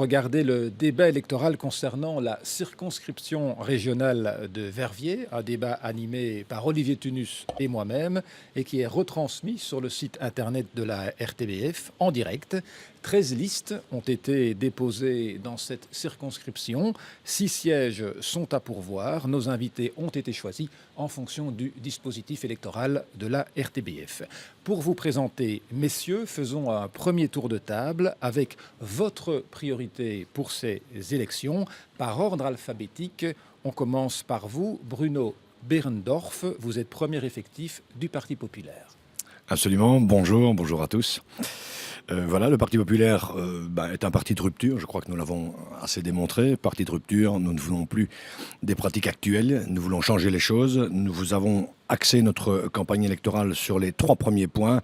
regardez le débat électoral concernant la circonscription régionale de Verviers, un débat animé par Olivier Tunus et moi-même et qui est retransmis sur le site internet de la RTBF en direct. 13 listes ont été déposées dans cette circonscription. 6 sièges sont à pourvoir. Nos invités ont été choisis en fonction du dispositif électoral de la RTBF. Pour vous présenter, messieurs, faisons un premier tour de table avec votre priorité pour ces élections. Par ordre alphabétique, on commence par vous, Bruno Behrendorff. Vous êtes premier effectif du Parti populaire. Absolument, bonjour à tous. Voilà, le Parti populaire est un parti de rupture, je crois que nous l'avons assez démontré. Parti de rupture, nous ne voulons plus des pratiques actuelles, nous voulons changer les choses. Nous avons axé notre campagne électorale sur les 3 premiers points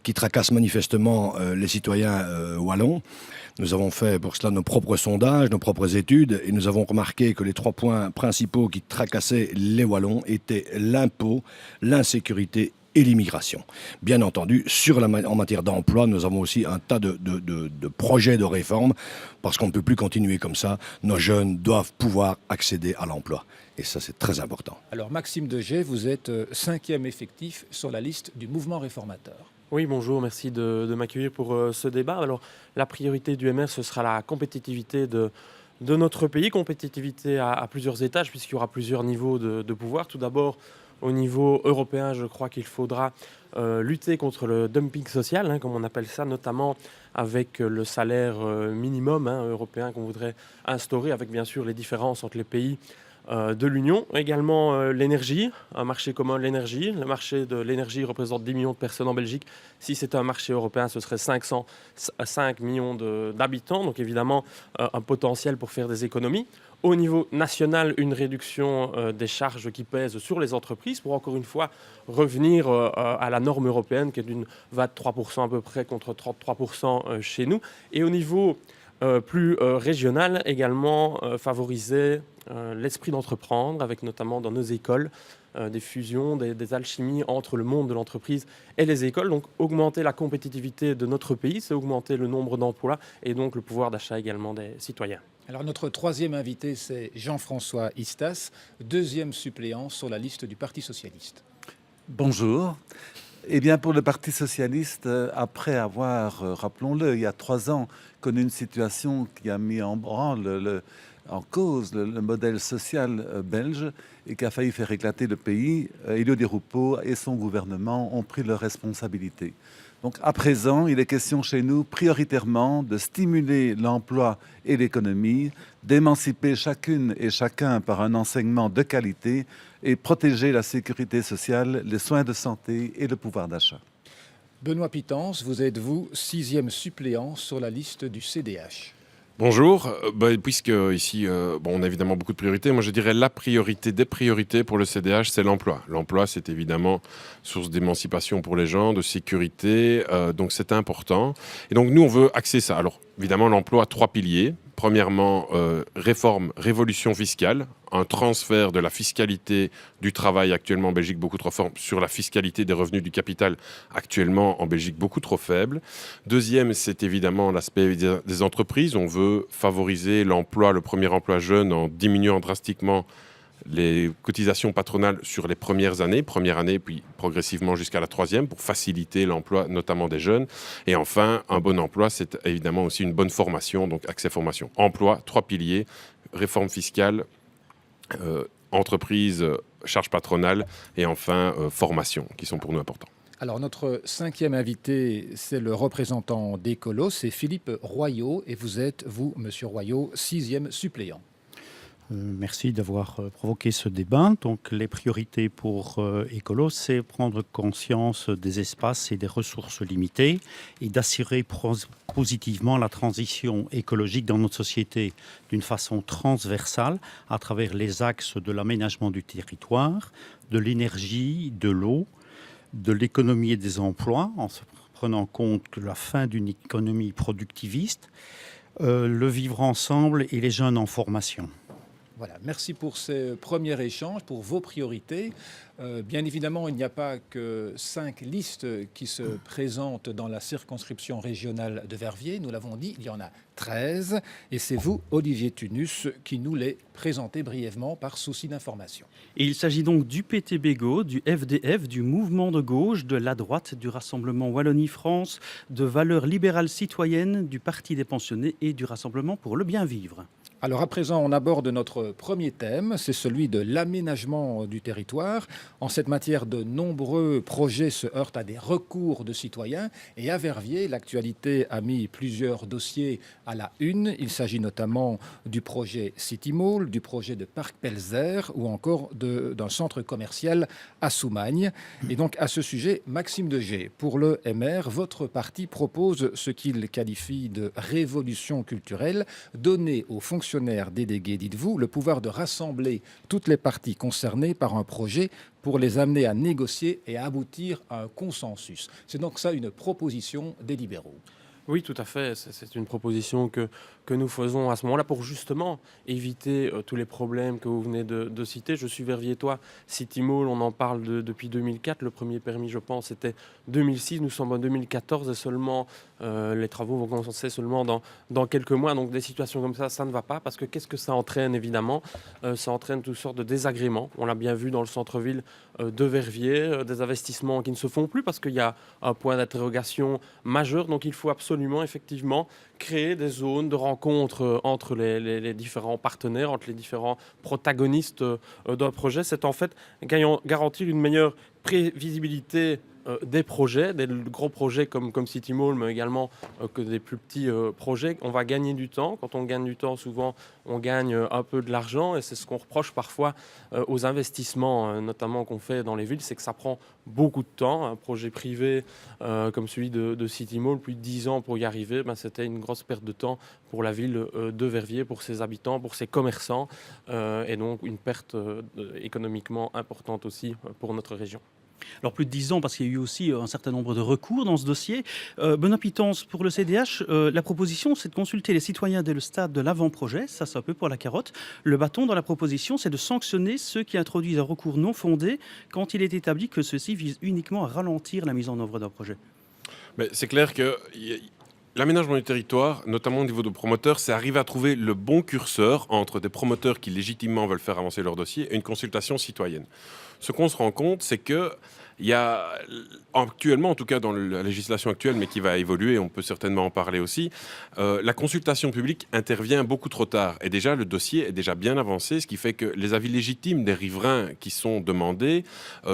qui tracassent manifestement les citoyens wallons. Nous avons fait pour cela nos propres sondages, nos propres études, et nous avons remarqué que les 3 points principaux qui tracassaient les wallons étaient l'impôt, l'insécurité et l'immigration. Bien entendu, en matière d'emploi, nous avons aussi un tas de projets de réforme, parce qu'on ne peut plus continuer comme ça. Nos jeunes doivent pouvoir accéder à l'emploi. Et ça, c'est très important. Alors, Maxime Degey, vous êtes 5e effectif sur la liste du mouvement réformateur. Oui, bonjour, merci de m'accueillir pour ce débat. Alors, la priorité du MR, ce sera la compétitivité de notre pays, compétitivité à plusieurs étages, puisqu'il y aura plusieurs niveaux de pouvoir. Tout d'abord, au niveau européen, je crois qu'il faudra lutter contre le dumping social, comme on appelle ça, notamment avec le salaire minimum européen qu'on voudrait instaurer, avec bien sûr les différences entre les pays de l'Union. Également l'énergie, un marché commun de l'énergie. Le marché de l'énergie représente 10 millions de personnes en Belgique. Si c'était un marché européen, ce serait 5 millions d'habitants. Donc évidemment, un potentiel pour faire des économies. Au niveau national, une réduction des charges qui pèsent sur les entreprises pour encore une fois revenir à la norme européenne qui est d'une 23% à peu près contre 33% chez nous. Et au niveau plus régional également, favoriser l'esprit d'entreprendre avec notamment dans nos écoles des fusions, des alchimies entre le monde de l'entreprise et les écoles. Donc augmenter la compétitivité de notre pays, c'est augmenter le nombre d'emplois et donc le pouvoir d'achat également des citoyens. Alors notre 3e invité, c'est Jean-François Istas, 2e suppléant sur la liste du Parti socialiste. Bonjour. Eh bien, pour le Parti socialiste, après avoir, rappelons-le, il y a 3 ans, connu une situation qui a mis en branle, en cause le modèle social belge et qui a failli faire éclater le pays, Elio Di Rupo et son gouvernement ont pris leurs responsabilités. Donc à présent, il est question chez nous prioritairement de stimuler l'emploi et l'économie, d'émanciper chacune et chacun par un enseignement de qualité et protéger la sécurité sociale, les soins de santé et le pouvoir d'achat. Benoît Pitance, vous êtes, vous, 6e suppléant sur la liste du CDH. Bonjour, puisque ici, on a évidemment beaucoup de priorités. Moi, je dirais la priorité des priorités pour le CDH, c'est l'emploi. L'emploi, c'est évidemment source d'émancipation pour les gens, de sécurité, donc c'est important. Et donc, nous, on veut axer ça. Alors, évidemment, l'emploi a 3 piliers. Premièrement, révolution fiscale, un transfert de la fiscalité du travail actuellement en Belgique beaucoup trop fort sur la fiscalité des revenus du capital actuellement en Belgique beaucoup trop faible. Deuxième, c'est évidemment l'aspect des entreprises. On veut favoriser l'emploi, le premier emploi jeune en diminuant drastiquement les cotisations patronales sur les premières années, puis progressivement jusqu'à la 3e pour faciliter l'emploi notamment des jeunes. Et enfin, un bon emploi, c'est évidemment aussi une bonne formation, donc accès formation. Emploi, 3 piliers, réforme fiscale, entreprise, charge patronale et enfin formation qui sont pour nous importants. Alors notre 5e invité, c'est le représentant d'Ecolo, c'est Philippe Royot et vous êtes, vous, Monsieur Royot, 6e suppléant. Merci d'avoir provoqué ce débat. Donc, les priorités pour Ecolo, c'est prendre conscience des espaces et des ressources limitées et d'assurer positivement la transition écologique dans notre société d'une façon transversale à travers les axes de l'aménagement du territoire, de l'énergie, de l'eau, de l'économie et des emplois, en se prenant compte de la fin d'une économie productiviste, le vivre ensemble et les jeunes en formation. Voilà, merci pour ces premiers échanges, pour vos priorités. Bien évidemment, il n'y a pas que 5 listes qui se présentent dans la circonscription régionale de Verviers. Nous l'avons dit, il y en a 13. Et c'est vous, Olivier Tunus, qui nous les présentez brièvement par souci d'information. Et il s'agit donc du PTBGO, du FDF, du Mouvement de gauche, de la droite, du Rassemblement Wallonie-France, de Valeurs libérales citoyennes, du Parti des pensionnés et du Rassemblement pour le bien vivre. Alors à présent, on aborde notre premier thème, c'est celui de l'aménagement du territoire. En cette matière, de nombreux projets se heurtent à des recours de citoyens. Et à Verviers, l'actualité a mis plusieurs dossiers à la une. Il s'agit notamment du projet City Mall, du projet de Parc Pelzer ou encore d'un centre commercial à Soumagne. Et donc à ce sujet, Maxime Degé, pour le MR, votre parti propose ce qu'il qualifie de révolution culturelle, donnée aux fonctionnaires délégués, dites-vous, le pouvoir de rassembler toutes les parties concernées par un projet pour les amener à négocier et à aboutir à un consensus. C'est donc ça une proposition des libéraux. Oui, tout à fait. C'est une proposition que nous faisons à ce moment-là pour justement éviter tous les problèmes que vous venez de citer. Je suis verviétois. City Mall, on en parle depuis 2004. Le premier permis, je pense, c'était 2006. Nous sommes en 2014 et seulement les travaux vont commencer seulement dans quelques mois. Donc des situations comme ça ne va pas parce que qu'est-ce que ça entraîne évidemment ça entraîne toutes sortes de désagréments. On l'a bien vu dans le centre-ville de Verviers, des investissements qui ne se font plus parce qu'il y a un point d'interrogation majeur. Donc il faut absolument effectivement créer des zones de rencontre entre les différents partenaires, entre les différents protagonistes d'un projet. C'est en fait garantir une meilleure prévisibilité des projets, des gros projets comme City Mall, mais également que des plus petits projets. On va gagner du temps. Quand on gagne du temps, souvent, on gagne un peu de l'argent. Et c'est ce qu'on reproche parfois aux investissements, notamment qu'on fait dans les villes, c'est que ça prend beaucoup de temps. Un projet privé comme celui de City Mall, plus de 10 ans pour y arriver, c'était une grosse perte de temps pour la ville de Verviers, pour ses habitants, pour ses commerçants, et donc une perte économiquement importante aussi pour notre région. Alors plus de 10 ans parce qu'il y a eu aussi un certain nombre de recours dans ce dossier. Benoît Pitance, pour le CDH, la proposition c'est de consulter les citoyens dès le stade de l'avant-projet, ça c'est un peu pour la carotte. Le bâton dans la proposition c'est de sanctionner ceux qui introduisent un recours non fondé quand il est établi que ceux-ci visent uniquement à ralentir la mise en œuvre d'un projet. Mais c'est clair que l'aménagement du territoire, notamment au niveau de promoteurs, c'est arriver à trouver le bon curseur entre des promoteurs qui légitimement veulent faire avancer leur dossier et une consultation citoyenne. Ce qu'on se rend compte, c'est que il y a actuellement, en tout cas dans la législation actuelle, mais qui va évoluer, on peut certainement en parler aussi, la consultation publique intervient beaucoup trop tard. Et déjà, le dossier est déjà bien avancé, ce qui fait que les avis légitimes des riverains qui sont demandés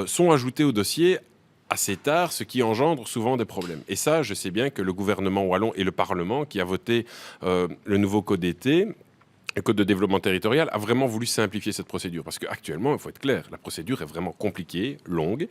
sont ajoutés au dossier assez tard, ce qui engendre souvent des problèmes. Et ça, je sais bien que le gouvernement wallon et le Parlement, qui a voté le nouveau code d'été, le Code de développement territorial, a vraiment voulu simplifier cette procédure. Parce qu'actuellement, il faut être clair, la procédure est vraiment compliquée, longue.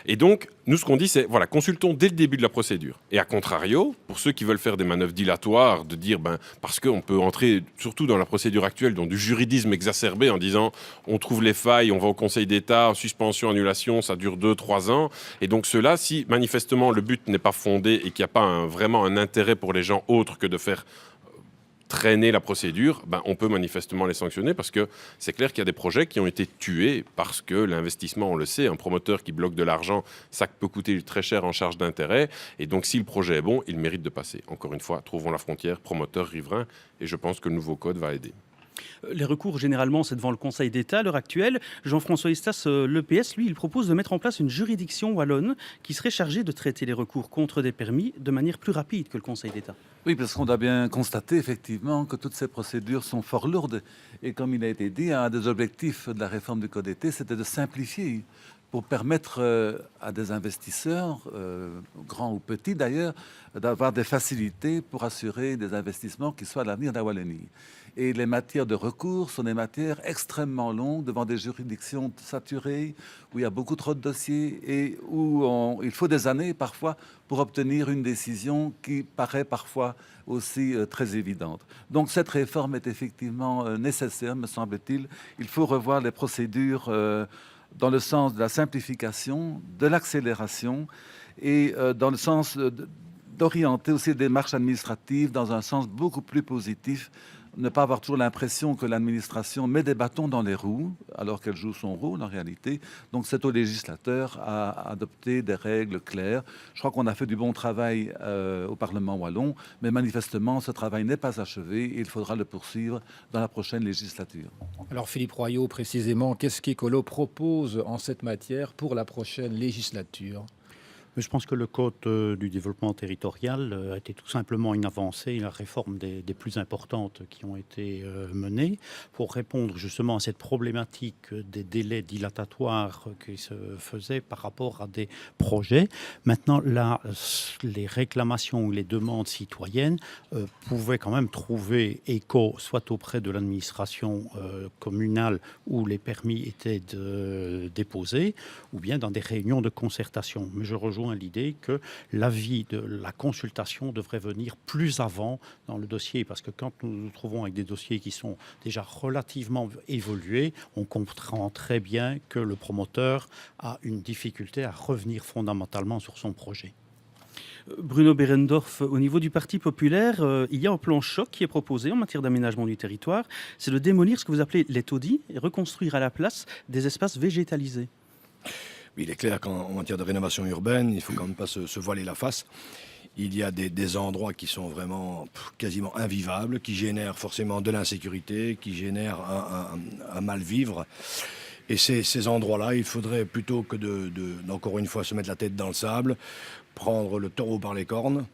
Et donc, nous, ce qu'on dit, c'est, voilà, consultons dès le début de la procédure. Et à contrario, pour ceux qui veulent faire des manœuvres dilatoires, de dire, parce qu'on peut entrer, surtout dans la procédure actuelle, dans du juridisme exacerbé, en disant, on trouve les failles, on va au Conseil d'État, suspension, annulation, ça dure 2-3 ans. Et donc, ceux-là, si manifestement le but n'est pas fondé et qu'il n'y a pas vraiment un intérêt pour les gens autre que de faire traîner la procédure, on peut manifestement les sanctionner parce que c'est clair qu'il y a des projets qui ont été tués parce que l'investissement, on le sait, un promoteur qui bloque de l'argent, ça peut coûter très cher en charge d'intérêt. Et donc, si le projet est bon, il mérite de passer. Encore une fois, trouvons la frontière, promoteur, riverain. Et je pense que le nouveau code va aider. Les recours, généralement, c'est devant le Conseil d'État à l'heure actuelle. Jean-François Estas, l'EPS, lui, il propose de mettre en place une juridiction wallonne qui serait chargée de traiter les recours contre des permis de manière plus rapide que le Conseil d'État. Oui, parce qu'on a bien constaté effectivement que toutes ces procédures sont fort lourdes. Et comme il a été dit, un des objectifs de la réforme du Code d'été, c'était de simplifier pour permettre à des investisseurs, grands ou petits d'ailleurs, d'avoir des facilités pour assurer des investissements qui soient à l'avenir de la Wallonie. Et les matières de recours sont des matières extrêmement longues devant des juridictions saturées, où il y a beaucoup trop de dossiers et où il faut des années parfois pour obtenir une décision qui paraît parfois aussi très évidente. Donc cette réforme est effectivement nécessaire, me semble-t-il. Il faut revoir les procédures dans le sens de la simplification, de l'accélération et dans le sens d'orienter aussi les démarches administratives dans un sens beaucoup plus positif ne pas avoir toujours l'impression que l'administration met des bâtons dans les roues, alors qu'elle joue son rôle en réalité. Donc c'est au législateur à adopter des règles claires. Je crois qu'on a fait du bon travail au Parlement wallon, mais manifestement, ce travail n'est pas achevé et il faudra le poursuivre dans la prochaine législature. Alors Philippe Royot, précisément, qu'est-ce qu'Ecolo propose en cette matière pour la prochaine législature? Mais je pense que le Code du développement territorial a été tout simplement une avancée, la réforme des plus importantes qui ont été menées pour répondre justement à cette problématique des délais dilatatoires qui se faisaient par rapport à des projets. Maintenant, là, les réclamations ou les demandes citoyennes pouvaient quand même trouver écho soit auprès de l'administration communale où les permis étaient déposés, ou bien dans des réunions de concertation. Mais je rejoins l'idée que l'avis de la consultation devrait venir plus avant dans le dossier, parce que quand nous nous trouvons avec des dossiers qui sont déjà relativement évolués, on comprend très bien que le promoteur a une difficulté à revenir fondamentalement sur son projet. Bruno Berendorf, au niveau du Parti populaire, il y a un plan choc qui est proposé en matière d'aménagement du territoire. C'est de démolir ce que vous appelez les taudis et reconstruire à la place des espaces végétalisés. Il est clair qu'en matière de rénovation urbaine, il ne faut quand même pas se voiler la face. Il y a des endroits qui sont vraiment quasiment invivables, qui génèrent forcément de l'insécurité, qui génèrent un mal-vivre. Et ces endroits-là, il faudrait plutôt que encore une fois, se mettre la tête dans le sable, prendre le taureau par les cornes,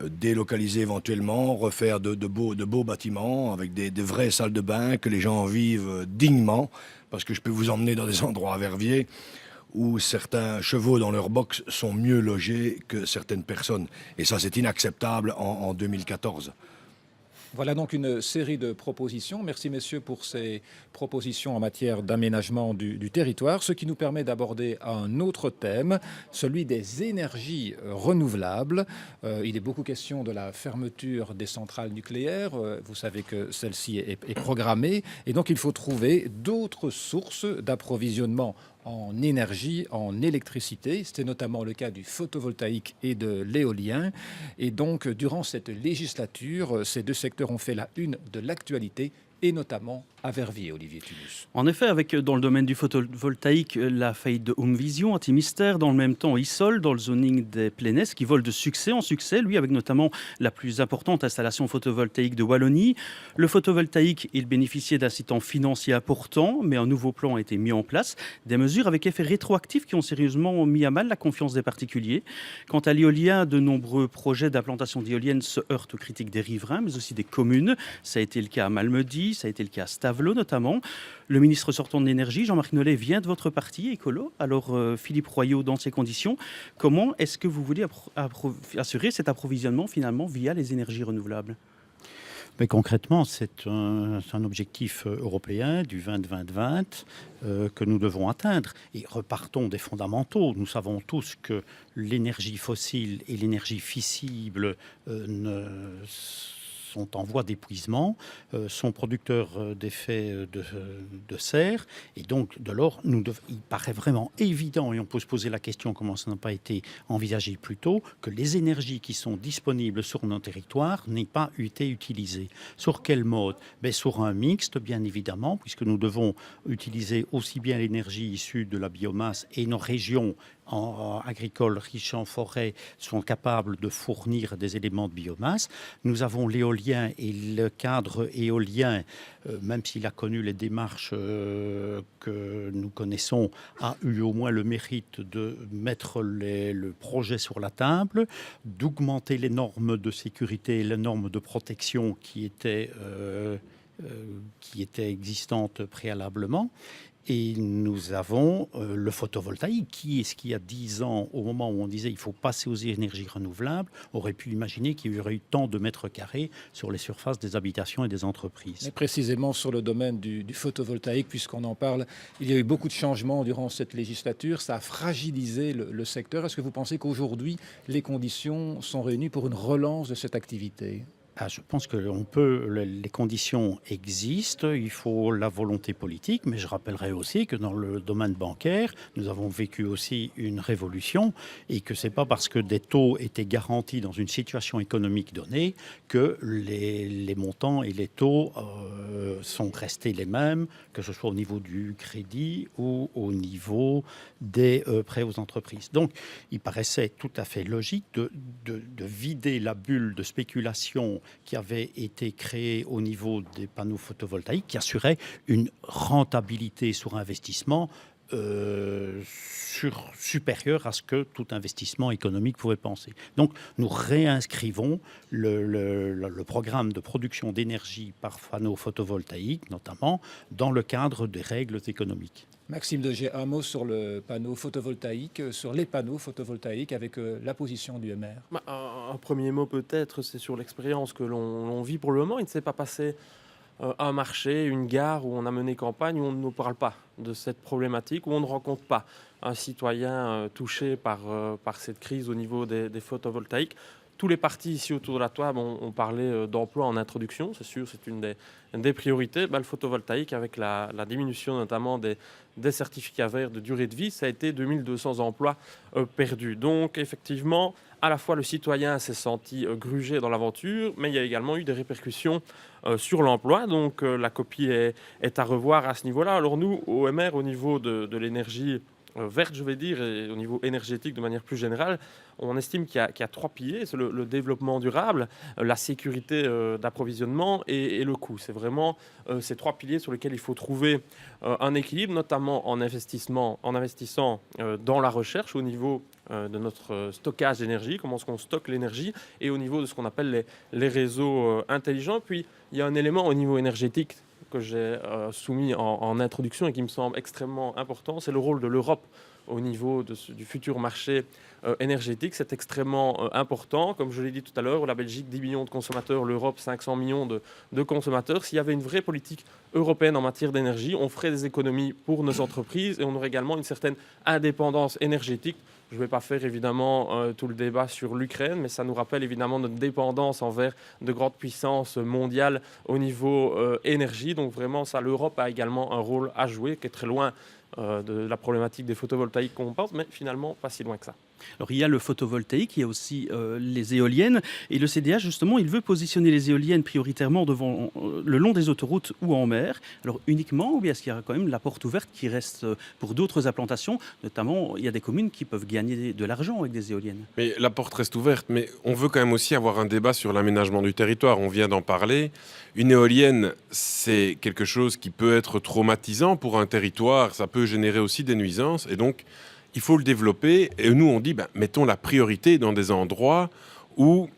délocaliser éventuellement, refaire de beaux bâtiments avec des vraies salles de bain, que les gens vivent dignement, parce que je peux vous emmener dans des endroits à Verviers où certains chevaux dans leur box sont mieux logés que certaines personnes. Et ça, c'est inacceptable en 2014. Voilà donc une série de propositions. Merci messieurs pour ces propositions en matière d'aménagement du territoire, ce qui nous permet d'aborder un autre thème, celui des énergies renouvelables. Il est beaucoup question de la fermeture des centrales nucléaires. Vous savez que celle-ci est programmée et donc il faut trouver d'autres sources d'approvisionnement en énergie, en électricité. C'était notamment le cas du photovoltaïque et de l'éolien. Et donc, durant cette législature, ces deux secteurs ont fait la une de l'actualité, et notamment à Verviers, Olivier Tunus. En effet, avec dans le domaine du photovoltaïque, la faillite de Home Vision, Antimystère, dans le même temps Isol, dans le zoning des Plénès, qui vole de succès en succès, lui avec notamment la plus importante installation photovoltaïque de Wallonie. Le photovoltaïque, il bénéficiait d'incitants financiers importants, mais un nouveau plan a été mis en place, des mesures avec effet rétroactif qui ont sérieusement mis à mal la confiance des particuliers. Quant à l'éolien, de nombreux projets d'implantation d'éoliennes se heurtent aux critiques des riverains, mais aussi des communes. Ça a été le cas à Malmedy, ça a été le cas à Stavelot notamment. Le ministre sortant de l'énergie, Jean-Marc Nollet, vient de votre parti, Écolo. Alors Philippe Royot, dans ces conditions, comment est-ce que vous voulez assurer cet approvisionnement finalement via les énergies renouvelables ? Mais concrètement, c'est un objectif européen du 20-20-20 que nous devons atteindre. Et repartons des fondamentaux. Nous savons tous que l'énergie fossile et l'énergie fissible sont en voie d'épuisement, sont producteurs d'effets de serre. Et donc, de lors, il paraît vraiment évident, et on peut se poser la question, comment ça n'a pas été envisagé plus tôt, que les énergies qui sont disponibles sur nos territoires n'aient pas été utilisées. Sur quel mode ? Sur un mixte, bien évidemment, puisque nous devons utiliser aussi bien l'énergie issue de la biomasse et nos régions agricoles riches en forêt sont capables de fournir des éléments de biomasse. Nous avons l'éolien et le cadre éolien, même s'il a connu les démarches que nous connaissons, a eu au moins le mérite de mettre le projet sur la table, d'augmenter les normes de sécurité et les normes de protection qui étaient existantes préalablement. Et nous avons le photovoltaïque, qui est-ce qu'il y a 10 ans, au moment où on disait il faut passer aux énergies renouvelables, aurait pu imaginer qu'il y aurait eu tant de mètres carrés sur les surfaces des habitations et des entreprises. Mais précisément sur le domaine du photovoltaïque, puisqu'on en parle, il y a eu beaucoup de changements durant cette législature. Ça a fragilisé le secteur. Est-ce que vous pensez qu'aujourd'hui, les conditions sont réunies pour une relance de cette activité ? Je pense que les conditions existent, il faut la volonté politique, mais je rappellerai aussi que dans le domaine bancaire, nous avons vécu aussi une révolution et que ce n'est pas parce que des taux étaient garantis dans une situation économique donnée que les montants et les taux sont restés les mêmes, que ce soit au niveau du crédit ou au niveau des prêts aux entreprises. Donc, il paraissait tout à fait logique de vider la bulle de spéculation qui avait été créée au niveau des panneaux photovoltaïques, qui assurait une rentabilité sur investissement supérieure à ce que tout investissement économique pouvait penser. Donc, nous réinscrivons le programme de production d'énergie par panneaux photovoltaïques, notamment, dans le cadre des règles économiques. Maxime Deger, un mot sur le panneau photovoltaïque, sur les panneaux photovoltaïques avec la position du MR. Un premier mot peut-être, c'est sur l'expérience que l'on vit pour le moment. Il ne s'est pas passé un marché, une gare où on a mené campagne, où on ne parle pas de cette problématique, où on ne rencontre pas un citoyen touché par cette crise au niveau des photovoltaïques. Tous les partis ici autour de la table ont parlé d'emploi en introduction, c'est sûr, c'est une des priorités. Le photovoltaïque, avec la diminution notamment des certificats verts de durée de vie, ça a été 2200 emplois perdus. Donc effectivement, à la fois le citoyen s'est senti grugé dans l'aventure, mais il y a également eu des répercussions sur l'emploi. Donc la copie est à revoir à ce niveau-là. Alors nous, au MR, au niveau de l'énergie verte, je vais dire, et au niveau énergétique de manière plus générale, on estime qu'il y a trois piliers. C'est le développement durable, la sécurité d'approvisionnement et le coût. C'est vraiment ces trois piliers sur lesquels il faut trouver un équilibre, notamment en investissant dans la recherche au niveau de notre stockage d'énergie, comment est-ce qu'on stocke l'énergie, et au niveau de ce qu'on appelle les réseaux intelligents. Puis, il y a un élément au niveau énergétique que j'ai soumis en introduction et qui me semble extrêmement important, c'est le rôle de l'Europe au niveau du futur marché énergétique. C'est extrêmement important. Comme je l'ai dit tout à l'heure, la Belgique, 10 millions de consommateurs, l'Europe, 500 millions de consommateurs. S'il y avait une vraie politique européenne en matière d'énergie, on ferait des économies pour nos entreprises et on aurait également une certaine indépendance énergétique. Je ne vais pas faire évidemment tout le débat sur l'Ukraine, mais ça nous rappelle évidemment notre dépendance envers de grandes puissances mondiales au niveau énergie. Donc vraiment, ça, l'Europe a également un rôle à jouer, qui est très loin de la problématique des photovoltaïques qu'on pense, mais finalement pas si loin que ça. Alors il y a le photovoltaïque, il y a aussi les éoliennes, et le CDH justement il veut positionner les éoliennes prioritairement le long des autoroutes ou en mer. Alors uniquement, ou bien est-ce qu'il y a quand même la porte ouverte qui reste pour d'autres implantations, notamment il y a des communes qui peuvent gagner de l'argent avec des éoliennes. Mais la porte reste ouverte, mais on veut quand même aussi avoir un débat sur l'aménagement du territoire. On vient d'en parler. Une éolienne, c'est quelque chose qui peut être traumatisant pour un territoire, ça peut générer aussi des nuisances, et donc il faut le développer. Et nous, on dit, mettons la priorité dans des endroits où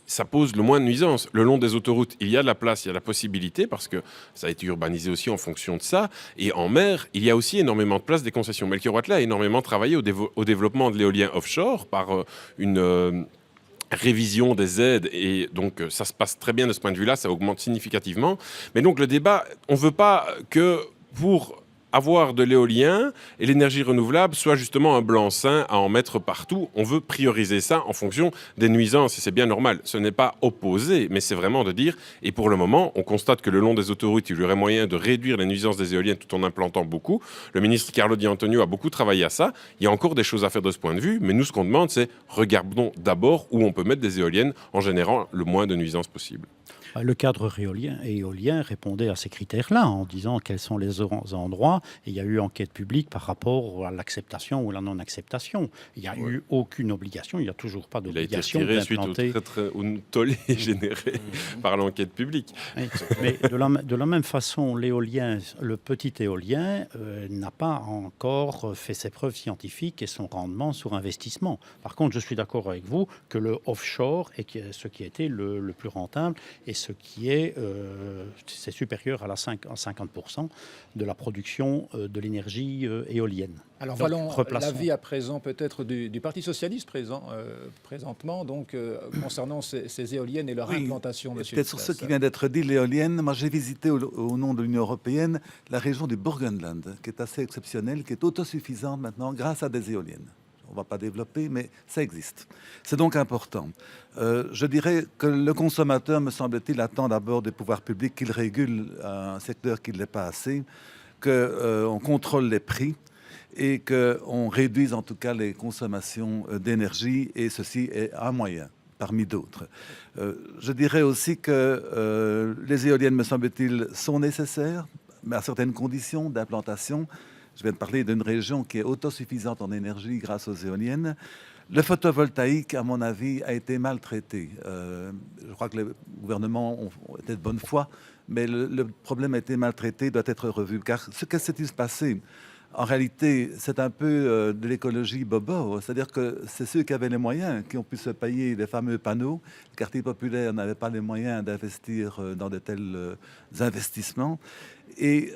ça pose le moins de nuisances. Le long des autoroutes, il y a de la place, il y a la possibilité, parce que ça a été urbanisé aussi en fonction de ça. Et en mer, il y a aussi énormément de place des concessions. Melchior Wattler a énormément travaillé au développement de l'éolien offshore par une révision des aides, et donc ça se passe très bien de ce point de vue-là, ça augmente significativement. Mais donc le débat, on ne veut pas que pour avoir de l'éolien et l'énergie renouvelable soit justement un blanc-seing à en mettre partout. On veut prioriser ça en fonction des nuisances, et c'est bien normal. Ce n'est pas opposé, mais c'est vraiment de dire, et pour le moment, on constate que le long des autoroutes, il y aurait moyen de réduire les nuisances des éoliennes tout en implantant beaucoup. Le ministre Carlo Di Antonio a beaucoup travaillé à ça. Il y a encore des choses à faire de ce point de vue, mais nous, ce qu'on demande, c'est regardons d'abord où on peut mettre des éoliennes en générant le moins de nuisances possible. Le cadre éolien répondait à ces critères-là en disant quels sont les endroits. Et il y a eu enquête publique par rapport à l'acceptation ou la non-acceptation. Il n'y a eu aucune obligation, il n'y a toujours pas d'obligation d'implanter. Il a été tiré suite au tollé généré par l'enquête publique. Oui, mais de la même façon, l'éolien, le petit éolien n'a pas encore fait ses preuves scientifiques et son rendement sur investissement. Par contre, je suis d'accord avec vous que le offshore est ce qui a été le plus rentable et ce qui est c'est supérieur à 50% de la production de l'énergie éolienne. Alors voilà l'avis à présent peut-être du Parti socialiste présentement, donc concernant ces éoliennes et leur implantation. Peut-être sur ce qui vient d'être dit, l'éolienne, moi j'ai visité au nom de l'Union européenne la région du Burgenland, qui est assez exceptionnelle, qui est autosuffisante maintenant grâce à des éoliennes. ne va pas développer, mais ça existe. C'est donc important. Je dirais que le consommateur, me semble-t-il, attend d'abord des pouvoirs publics qu'ils régulent un secteur qui ne l'est pas assez, qu'on contrôle les prix et qu'on réduise en tout cas les consommations d'énergie, et ceci est un moyen parmi d'autres. Je dirais aussi que les éoliennes, me semble-t-il, sont nécessaires, mais à certaines conditions d'implantation. Je viens de parler d'une région qui est autosuffisante en énergie grâce aux éoliennes. Le photovoltaïque, à mon avis, a été maltraité. Je crois que les gouvernements ont été de bonne foi, mais le problème a été maltraité, doit être revu. Car que s'est-il passé ? En réalité, c'est un peu de l'écologie bobo, c'est-à-dire que c'est ceux qui avaient les moyens qui ont pu se payer les fameux panneaux. Les quartiers populaires n'avaient pas les moyens d'investir dans de tels investissements. Et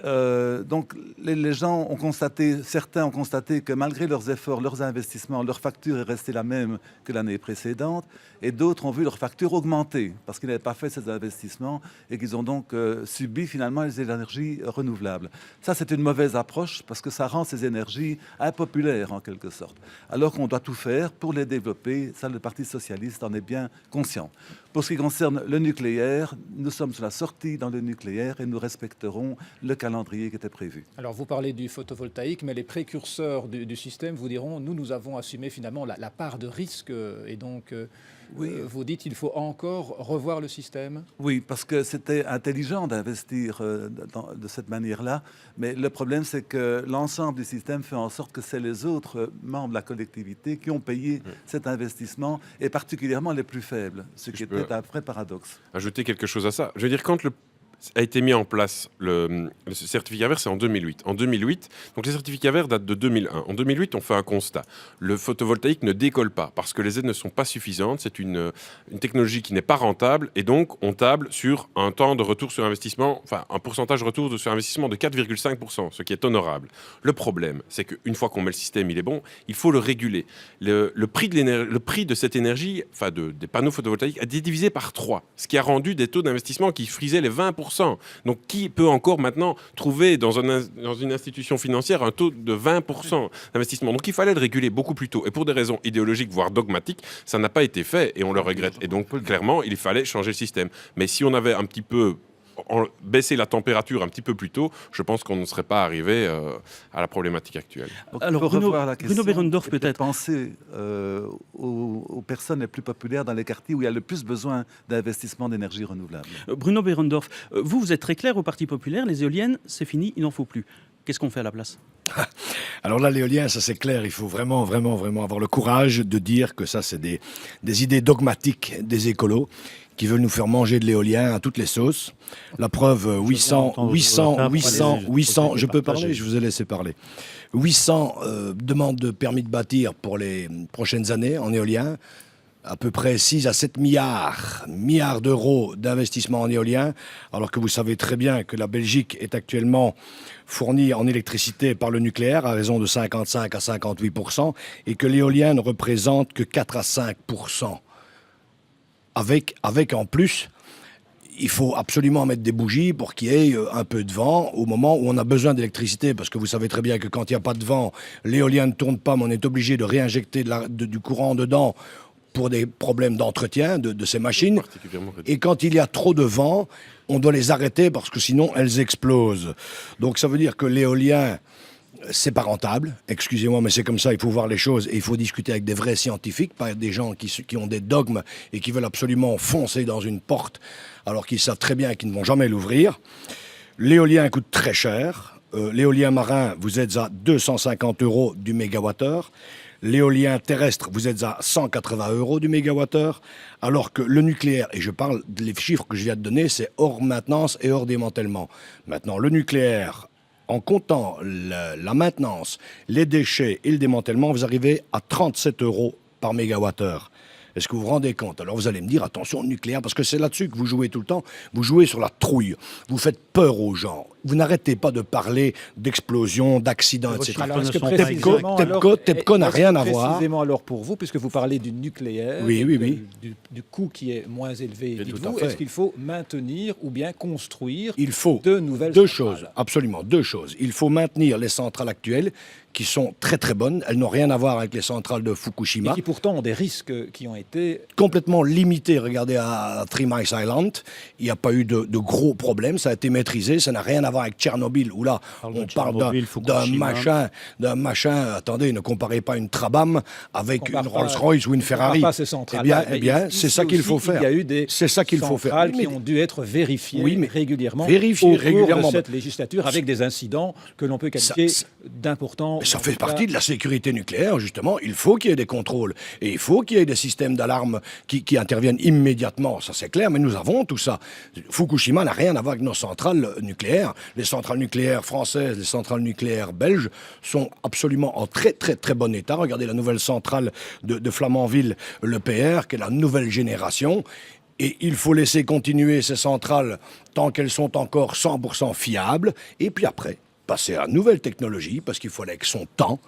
donc, les gens ont constaté, certains ont constaté que malgré leurs efforts, leurs investissements, leur facture est restée la même que l'année précédente. Et d'autres ont vu leur facture augmenter parce qu'ils n'avaient pas fait ces investissements et qu'ils ont donc subi finalement les énergies renouvelables. Ça, c'est une mauvaise approche parce que ça rend ces énergies impopulaires en quelque sorte. Alors qu'on doit tout faire pour les développer. Ça, le Parti socialiste en est bien conscient. Pour ce qui concerne le nucléaire, nous sommes sur la sortie dans le nucléaire et nous respecterons le calendrier qui était prévu. Alors vous parlez du photovoltaïque, mais les précurseurs du système vous diront, nous avons assumé finalement la part de risque et donc oui. Vous dites qu'il faut encore revoir le système. Oui, parce que c'était intelligent d'investir de cette manière-là, mais le problème c'est que l'ensemble du système fait en sorte que c'est les autres membres de la collectivité qui ont payé cet investissement, et particulièrement les plus faibles, ce qui était un vrai paradoxe. Ajouter quelque chose à ça. Je veux dire, quand a été mis en place le certificat vert, c'est en 2008. En 2008, donc les certificats verts datent de 2001. En 2008, on fait un constat. Le photovoltaïque ne décolle pas parce que les aides ne sont pas suffisantes. C'est une technologie qui n'est pas rentable et donc on table sur un temps de retour sur investissement, enfin un pourcentage de retour sur investissement de 4,5%, ce qui est honorable. Le problème, c'est qu'une fois qu'on met le système, il est bon, il faut le réguler. Le prix de cette énergie, enfin des panneaux photovoltaïques, a été divisé par 3, ce qui a rendu des taux d'investissement qui frisaient les 20%. Donc, qui peut encore maintenant trouver dans une institution financière un taux de 20% d'investissement ? Donc, il fallait le réguler beaucoup plus tôt. Et pour des raisons idéologiques, voire dogmatiques, ça n'a pas été fait et on le regrette. Et donc, clairement, il fallait changer le système. Mais si on avait un petit peu baisser la température un petit peu plus tôt, je pense qu'on ne serait pas arrivé à la problématique actuelle. Donc, alors, Bruno Behrendorff, peut-être. Penser aux personnes les plus populaires dans les quartiers où il y a le plus besoin d'investissement d'énergie renouvelable. Bruno Behrendorff, vous êtes très clair au Parti populaire, les éoliennes, c'est fini, il n'en faut plus. Qu'est-ce qu'on fait à la place ? Alors là, l'éolien, ça c'est clair, il faut vraiment avoir le courage de dire que ça c'est des idées dogmatiques des écolos qui veulent nous faire manger de l'éolien à toutes les sauces. La preuve, 800, je peux parler, je vous ai laissé parler. 800 demandes de permis de bâtir pour les prochaines années en éolien, à peu près 6 à 7 milliards d'euros d'investissement en éolien, alors que vous savez très bien que la Belgique est actuellement fournie en électricité par le nucléaire à raison de 55 à 58%, et que l'éolien ne représente que 4 à 5%. Avec en plus, il faut absolument mettre des bougies pour qu'il y ait un peu de vent au moment où on a besoin d'électricité, parce que vous savez très bien que quand il n'y a pas de vent, l'éolien ne tourne pas, mais on est obligé de réinjecter du courant dedans pour des problèmes d'entretien de ces machines. Et quand il y a trop de vent, on doit les arrêter parce que sinon elles explosent. Donc ça veut dire que l'éolien, c'est pas rentable, excusez-moi, mais c'est comme ça, il faut voir les choses et il faut discuter avec des vrais scientifiques, pas des gens qui ont des dogmes et qui veulent absolument foncer dans une porte alors qu'ils savent très bien qu'ils ne vont jamais l'ouvrir. L'éolien coûte très cher. L'éolien marin, vous êtes à 250 € du mégawattheure. L'éolien terrestre, vous êtes à 180 € du mégawattheure, alors que le nucléaire, et je parle des chiffres que je viens de donner, c'est hors maintenance et hors démantèlement. Maintenant, le nucléaire, en comptant la maintenance, les déchets et le démantèlement, vous arrivez à 37 € par mégawattheure. Est-ce que vous vous rendez compte ? Alors vous allez me dire, attention au nucléaire, parce que c'est là-dessus que vous jouez tout le temps. Vous jouez sur la trouille. Vous faites peur aux gens. Vous n'arrêtez pas de parler d'explosions, d'accidents, Vos etc. chiffres Alors, est-ce ne que sont pas précisément, TEPCO n'a rien à voir. Précisément, alors, pour vous, puisque vous parlez du nucléaire, Oui, et oui, de- oui. du coût qui est moins élevé, Et tout dites-vous, à fait. est-ce qu'il faut maintenir ou bien construire Il faut de nouvelles deux centrales? choses, absolument, deux choses. Il faut maintenir les centrales actuelles, qui sont très très bonnes. Elles n'ont rien à voir avec les centrales de Et Fukushima. qui pourtant ont des risques qui ont été... Complètement limité. Regardez à Three Mile Island, il n'y a pas eu de gros problèmes, ça a été maîtrisé, ça n'a rien à voir avec Tchernobyl, où là, Parle de on parle Tchernobyl, d'un Fukushima. machin, attendez, ne comparez pas une Trabam avec compare une pas- Rolls-Royce ou une on compare Ferrari. pas ces centrales. Eh bien, c'est ça qu'il faut faire. Il y a eu des C'est ça qu'il faut faire. centrales Oui, qui mais- ont dû être vérifiées Oui, mais- régulièrement Vérifiées au cours régulièrement. de cette législature avec des incidents que l'on peut qualifier d'importants. Mais ça en fait tout cas. partie de la sécurité nucléaire, justement. Il faut qu'il y ait des contrôles. Et il faut qu'il y ait des systèmes d'alarme qui interviennent immédiatement. Ça, c'est clair. Mais nous avons tout ça. Fukushima n'a rien à voir avec nos centrales nucléaires. Les centrales nucléaires françaises, les centrales nucléaires belges sont absolument en très, très, très bon état. Regardez la nouvelle centrale de Flamanville, l'EPR, qui est la nouvelle génération. Et il faut laisser continuer ces centrales tant qu'elles sont encore 100% fiables. Et puis après, passer à la nouvelle technologie, parce qu'il faut aller avec son temps.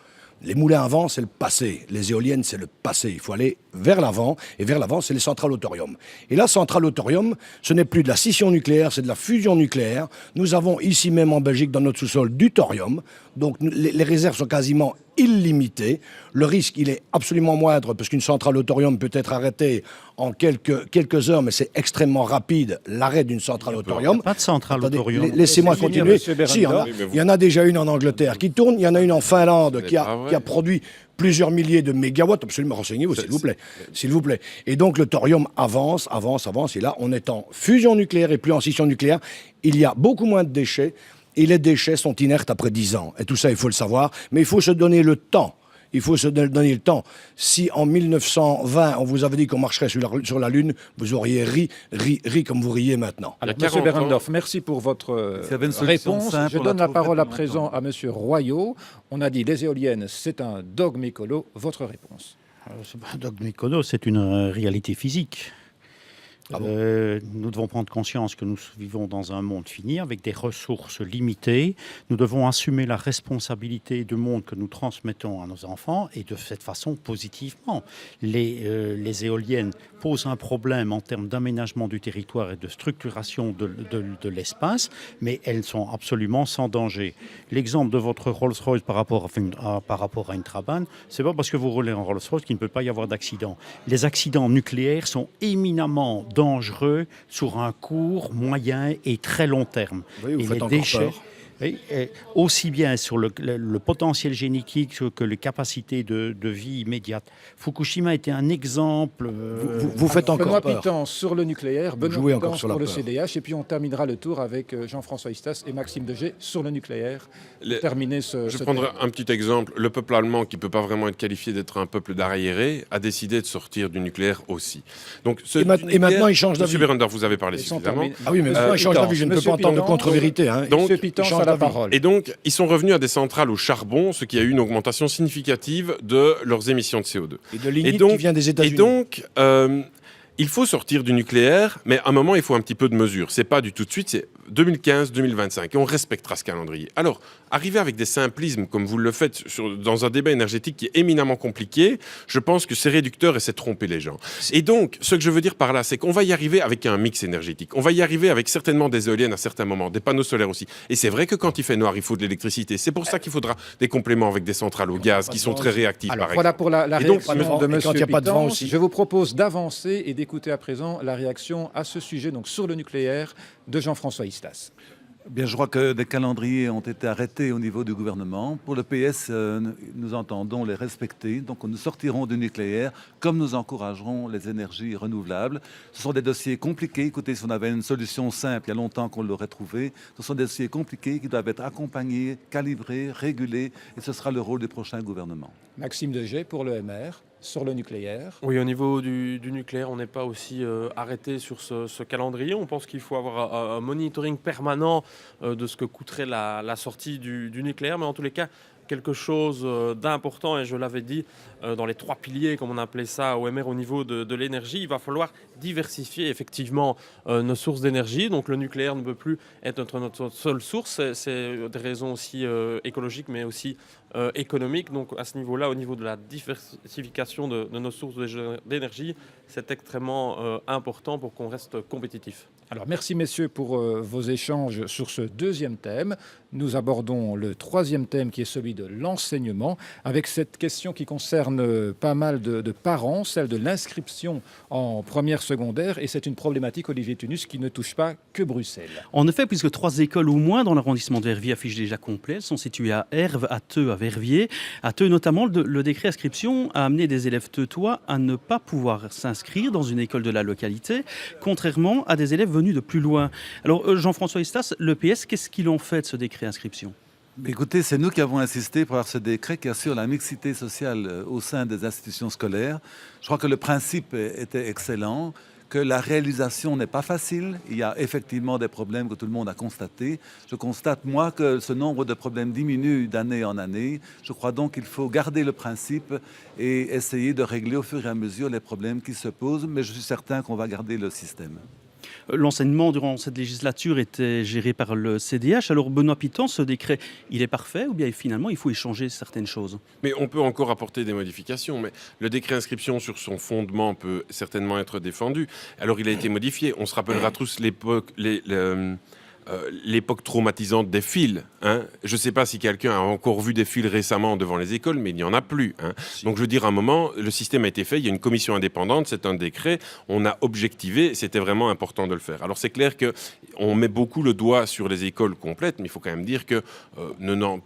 Les moulins à vent, c'est le passé. Les éoliennes, c'est le passé. Il faut aller vers l'avant. Et vers l'avant, c'est les centrales au thorium. Et la centrale au thorium, ce n'est plus de la scission nucléaire, c'est de la fusion nucléaire. Nous avons ici même en Belgique, dans notre sous-sol, du thorium. Donc les réserves sont quasiment illimitées. Le risque, il est absolument moindre, parce qu'une centrale au thorium peut être arrêtée en quelques heures, mais c'est extrêmement rapide, l'arrêt d'une centrale au thorium. Pas de centrale au Attendez, thorium. Laissez-moi Laissez finir, continuer. monsieur Berendorf. Si, Oui, mais vous- il y en a déjà une en Angleterre qui tourne, il y en a une en Finlande Ce qui n'est a, pas vrai. qui a produit plusieurs milliers de mégawatts. Absolument, renseignez-vous, s'il vous plaît. S'il vous plaît. Et donc le thorium avance. Et là, on est en fusion nucléaire et plus en scission nucléaire. Il y a beaucoup moins de déchets et les déchets sont inertes après 10 ans. Et tout ça, il faut le savoir. Mais il faut se donner le temps. Il faut se donner le temps. Si en 1920, on vous avait dit qu'on marcherait sur la Lune, vous auriez ri comme vous riez maintenant. Alors, Il y a Monsieur 40 ans. Berendorf, merci pour votre S'il y avait une solution réponse. simple, Je on donne la la parole trouverait à depuis présent longtemps. à Monsieur Royot. On a dit les éoliennes, c'est un dogme écolo. Votre réponse. C'est pas un dogme écolo, c'est une réalité physique. Ah bon Nous devons prendre conscience que nous vivons dans un monde fini avec des ressources limitées. Nous devons assumer la responsabilité du monde que nous transmettons à nos enfants et de cette façon positivement. Les éoliennes posent un problème en termes d'aménagement du territoire et de structuration de l'espace, mais elles sont absolument sans danger. L'exemple de votre Rolls-Royce par rapport à une Trabant, c'est pas parce que vous roulez en Rolls-Royce qu'il ne peut pas y avoir d'accident. Les accidents nucléaires sont éminemment dangereux sur un court, moyen et très long terme. Oui, vous Et faites les encore déchets, peur. oui, aussi bien sur le potentiel génétique que les capacités de vie immédiate. Fukushima était un exemple. Vous faites encore Benoît peur. Pitance sur le nucléaire, Vous Benoît jouez encore Pitance sur la pour le peur. CDH, et puis on terminera le tour avec Jean-François Istas et Maxime Degé sur le nucléaire. Les- Pour terminer ce Je ce prendrai débat. un petit exemple. Le peuple allemand, qui ne peut pas vraiment être qualifié d'être un peuple d'arriérés, a décidé de sortir du nucléaire aussi. Donc, Et maintenant, il change d'avis. Monsieur Berendorf, vous avez parlé Ils sont suffisamment. terminés. Ah oui, mais Monsieur maintenant, il change Pitance, d'avis. Je ne peux Monsieur pas entendre de Pitance, contre-vérité. Hein. Donc, Monsieur Pitance change a la d'avis. parole. Et donc, ils sont revenus à des centrales au charbon, ce qui a eu une augmentation significative de leurs émissions de CO2. Et de lignite Et donc- qui vient des Et États-Unis. donc, il faut sortir du nucléaire, mais à un moment, il faut un petit peu de mesure. C'est pas du tout de suite, c'est 2015-2025, et on respectera ce calendrier. Alors, arriver avec des simplismes, comme vous le faites dans un débat énergétique qui est éminemment compliqué, je pense que c'est réducteur et c'est tromper les gens. Et donc, ce que je veux dire par là, c'est qu'on va y arriver avec un mix énergétique. On va y arriver avec certainement des éoliennes à certains moments, des panneaux solaires aussi. Et c'est vrai que quand il fait noir, il faut de l'électricité. C'est pour ça qu'il faudra des compléments avec des centrales au gaz qui sont très réactives, Alors par voilà exemple. pour la Et donc, réaction pas de de vent. Et quand Monsieur il y a pas de vent Pitance. aussi. Je vous propose d'avancer et d'écouter à présent la réaction à ce sujet, donc sur le nucléaire, de Jean-François Istas. Bien, je crois que des calendriers ont été arrêtés au niveau du gouvernement. Pour le PS, nous entendons les respecter. Donc, nous sortirons du nucléaire comme nous encouragerons les énergies renouvelables. Ce sont des dossiers compliqués. Écoutez, si on avait une solution simple, il y a longtemps qu'on l'aurait trouvée. Ce sont des dossiers compliqués qui doivent être accompagnés, calibrés, régulés. Et ce sera le rôle du prochain gouvernement. Maxime Degé pour le MR, sur le nucléaire. Oui, au niveau du nucléaire, on n'est pas aussi arrêté sur ce calendrier. On pense qu'il faut avoir un monitoring permanent de ce que coûterait la sortie du nucléaire. Mais en tous les cas, quelque chose d'important, et je l'avais dit, dans les 3 piliers, comme on appelait ça au MR au niveau de l'énergie. Il va falloir diversifier effectivement nos sources d'énergie. Donc le nucléaire ne peut plus être notre seule source. C'est des raisons aussi écologiques, mais aussi économiques. Donc à ce niveau-là, au niveau de la diversification de nos sources d'énergie, c'est extrêmement important pour qu'on reste compétitif. Alors merci messieurs pour vos échanges sur ce deuxième thème. Nous abordons le troisième thème qui est celui de l'enseignement, avec cette question qui concerne pas mal de parents, celle de l'inscription en première secondaire, et c'est une problématique, Olivier Tunus, qui ne touche pas que Bruxelles. En effet, puisque 3 écoles au moins dans l'arrondissement de Verviers affichent déjà complet, elles sont situées à Herve, à Theux, à Verviers. À Theux notamment, le décret inscription a amené des élèves theutois à ne pas pouvoir s'inscrire dans une école de la localité, contrairement à des élèves venus de plus loin. Alors Jean-François Estas, l'EPS, qu'est-ce qu'ils ont fait de ce décret inscription ? Écoutez, c'est nous qui avons insisté pour avoir ce décret qui assure la mixité sociale au sein des institutions scolaires. Je crois que le principe était excellent, que la réalisation n'est pas facile. Il y a effectivement des problèmes que tout le monde a constatés. Je constate, moi, que ce nombre de problèmes diminue d'année en année. Je crois donc qu'il faut garder le principe et essayer de régler au fur et à mesure les problèmes qui se posent, mais je suis certain qu'on va garder le système. L'enseignement durant cette législature était géré par le CDH. Alors Benoît Piton, ce décret, il est parfait ou bien finalement il faut y changer certaines choses ? Mais on peut encore apporter des modifications. Mais le décret inscription sur son fondement peut certainement être défendu. Alors il a été modifié. On se rappellera tous l'époque traumatisante des fils. Hein. Je ne sais pas si quelqu'un a encore vu des fils récemment devant les écoles, mais il n'y en a plus. Hein. Donc je veux dire, à un moment, le système a été fait, il y a une commission indépendante, c'est un décret, on a objectivé, c'était vraiment important de le faire. Alors c'est clair qu'on met beaucoup le doigt sur les écoles complètes, mais il faut quand même dire que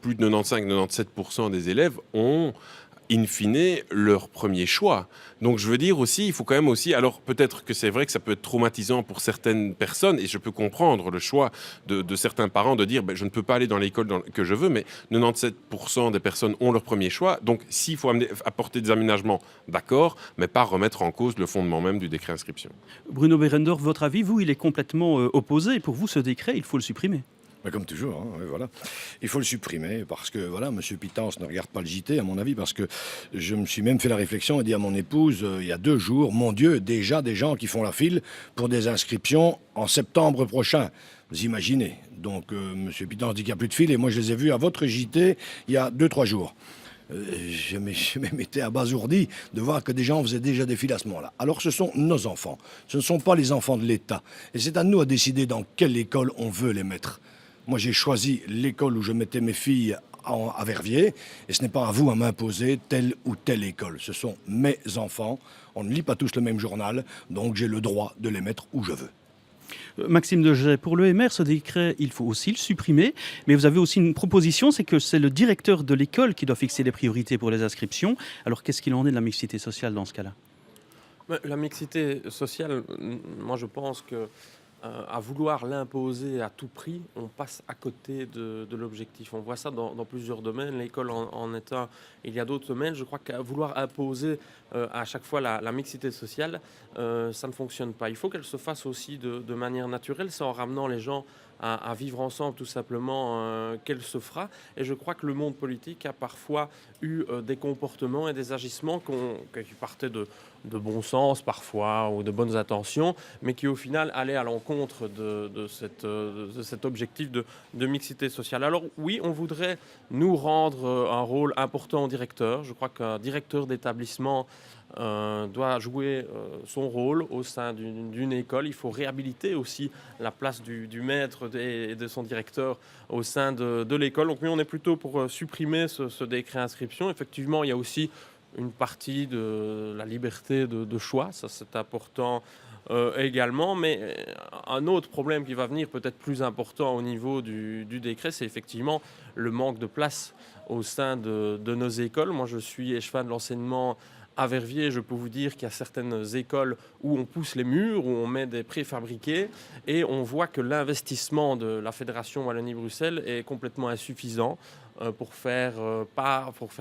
plus de 95-97% des élèves ont in fine leur premier choix. Donc je veux dire aussi, il faut quand même aussi, alors peut-être que c'est vrai que ça peut être traumatisant pour certaines personnes, et je peux comprendre le choix de certains parents de dire je ne peux pas aller dans l'école que je veux, mais 97% des personnes ont leur premier choix. Donc s'il faut apporter des aménagements, d'accord, mais pas remettre en cause le fondement même du décret inscription. Bruno Berendorf, votre avis, vous, il est complètement opposé. Pour vous, ce décret, il faut le supprimer. Mais comme toujours, hein, voilà. Il faut le supprimer parce que, voilà, M. Pitance ne regarde pas le JT, à mon avis, parce que je me suis même fait la réflexion et dit à mon épouse, il y a 2 jours, mon Dieu, déjà des gens qui font la file pour des inscriptions en septembre prochain. Vous imaginez. Donc, M. Pitance dit qu'il n'y a plus de file et moi, je les ai vus à votre JT il y a 2-3 jours. J'ai même été abasourdi de voir que des gens faisaient déjà des files à ce moment-là. Alors ce sont nos enfants, ce ne sont pas les enfants de l'État. Et c'est à nous à décider dans quelle école on veut les mettre. Moi, j'ai choisi l'école où je mettais mes filles à Verviers, et ce n'est pas à vous à m'imposer telle ou telle école. Ce sont mes enfants. On ne lit pas tous le même journal, donc j'ai le droit de les mettre où je veux. Maxime Deget, pour l'EMR, ce décret, il faut aussi le supprimer, mais vous avez aussi une proposition, c'est que c'est le directeur de l'école qui doit fixer les priorités pour les inscriptions. Alors qu'est-ce qu'il en est de la mixité sociale dans ce cas-là ? La mixité sociale, moi je pense que à vouloir l'imposer à tout prix, on passe à côté de l'objectif. On voit ça dans plusieurs domaines. L'école en est un. Il y a d'autres domaines. Je crois qu'à vouloir imposer à chaque fois la mixité sociale, ça ne fonctionne pas. Il faut qu'elle se fasse aussi de manière naturelle, c'est en ramenant les gens à vivre ensemble tout simplement qu'elle se fera. Et je crois que le monde politique a parfois eu des comportements et des agissements qui partaient de bon sens parfois ou de bonnes intentions, mais qui au final allaient à l'encontre de cet objectif de mixité sociale. Alors oui, on voudrait nous rendre un rôle important au directeur. Je crois qu'un directeur d'établissement doit jouer son rôle au sein d'une école. Il faut réhabiliter aussi la place du maître et de son directeur au sein de l'école. Donc, nous, on est plutôt pour supprimer ce décret inscription. Effectivement, il y a aussi une partie de la liberté de choix. Ça, c'est important également. Mais un autre problème qui va venir, peut-être plus important au niveau du décret, c'est effectivement le manque de place au sein de nos écoles. Moi, je suis échevin de l'enseignement à Verviers. Je peux vous dire qu'il y a certaines écoles où on pousse les murs, où on met des préfabriqués, et on voit que l'investissement de la Fédération Wallonie-Bruxelles est complètement insuffisant. pour faire